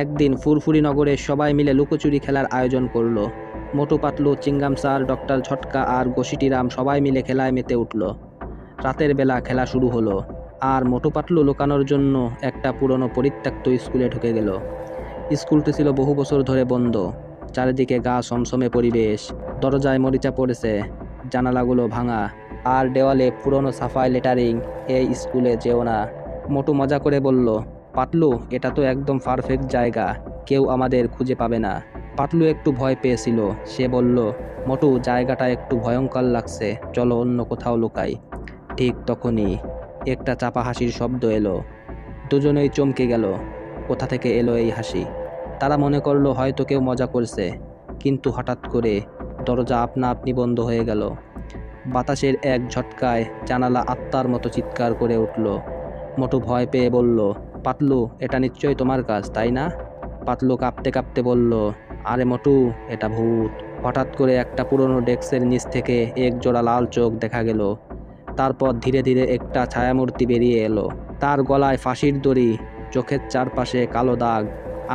একদিন ফুরফুরি নগরে সবাই মিলে লুকোচুরি খেলার আয়োজন করলো। মোটু পাতলু, চিংগাম স্যার, ডক্টর ঝটকা আর গোশিটিরাম সবাই মিলে খেলায় মেতে উঠল। রাতের বেলা খেলা শুরু হলো, আর মোটু পাতলু লুকানোর জন্য একটা পুরনো পরিত্যক্ত স্কুলে ঢুকে গেল। স্কুলটি ছিল বহু বছর ধরে বন্ধ। চারিদিকে গা সমসমে পরিবেশ, দরজায় মরিচা পড়েছে, জানালাগুলো ভাঙা, আর দেওয়ালে পুরনো সাফাই লেটারিং, এই স্কুলে যেও না। মোটু মজা করে বলল, পাতলু, এটা তো একদম পারফেক্ট জায়গা, কেউ আমাদের খুঁজে পাবে না। পাতলু একটু ভয় পেয়েছিল। সে বলল, মোটু, জায়গাটা একটু ভয়ঙ্কর লাগছে, চলো অন্য কোথাও লুকাই। ঠিক তখনই একটা চাপা হাসির শব্দ এলো। দুজনেই চমকে গেল। কোথা থেকে এলো এই হাসি? তারা মনে করলো হয়তো কেউ মজা করছে, কিন্তু হঠাৎ করে দরজা আপনা আপনি বন্ধ হয়ে গেল। বাতাসের এক ঝটকায় জানালা আত্মার মতো চিৎকার করে উঠল। মোটু ভয় পেয়ে বলল, পাতলু, এটা নিশ্চয়ই তোমার কাজ, তাই না? পাতলু কাঁপতে কাঁপতে বলল, আরে মোটু, এটা ভূত। হঠাৎ করে একটা পুরনো ডেস্কের নিচ থেকে এক জোড়া লাল চোখ দেখা গেল। তারপর ধীরে ধীরে একটা ছায়ামূর্তি বেরিয়ে এলো। তার গলায় ফাঁসির দড়ি, চোখের চারপাশে কালো দাগ,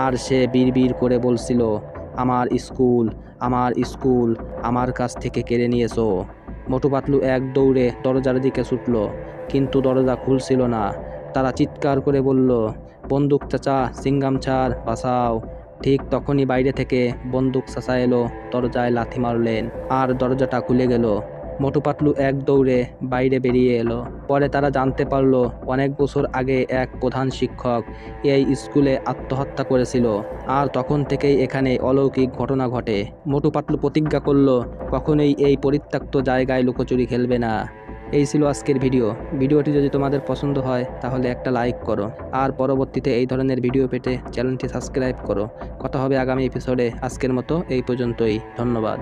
আর সে বিড়বিড় করে বলছিল, আমার স্কুল, আমার স্কুল, আমার কাছ থেকে কেড়ে নিয়েছো। মোটু পাতলু এক দৌড়ে দরজার দিকে ছুটল, কিন্তু দরজা খুলছিল না। তারা চিৎকার করে বলল, বন্দুক চাচা, চিংগাম ছাড়, বাঁচাও। ঠিক তখনই বাইরে থেকে বন্দুক চাচা এলো, দরজায় লাথি মারলেন, আর দরজাটা খুলে গেল। মোটু পাতলু এক দৌড়ে বাইরে বেরিয়ে এলো। পরে তারা জানতে পারলো অনেক বছর আগে এক প্রধান শিক্ষক এই স্কুলে আত্মহত্যা করেছিল, আর তখন থেকেই এখানে অলৌকিক ঘটনা ঘটে। মোটু পাতলু প্রতিজ্ঞা করলো কখনোই এই পরিত্যক্ত জায়গায় লুকোচুরি খেলবে না। এই ছিল আজকের ভিডিওটি যদি তোমাদের পছন্দ হয় তাহলে একটা লাইক করো, আর পরবর্তীতে এই ধরনের ভিডিও পেতে চ্যানেলটি সাবস্ক্রাইব করো। কথা হবে আগামী এপিসোডে। আজকের মতো এই পর্যন্তই, ধন্যবাদ।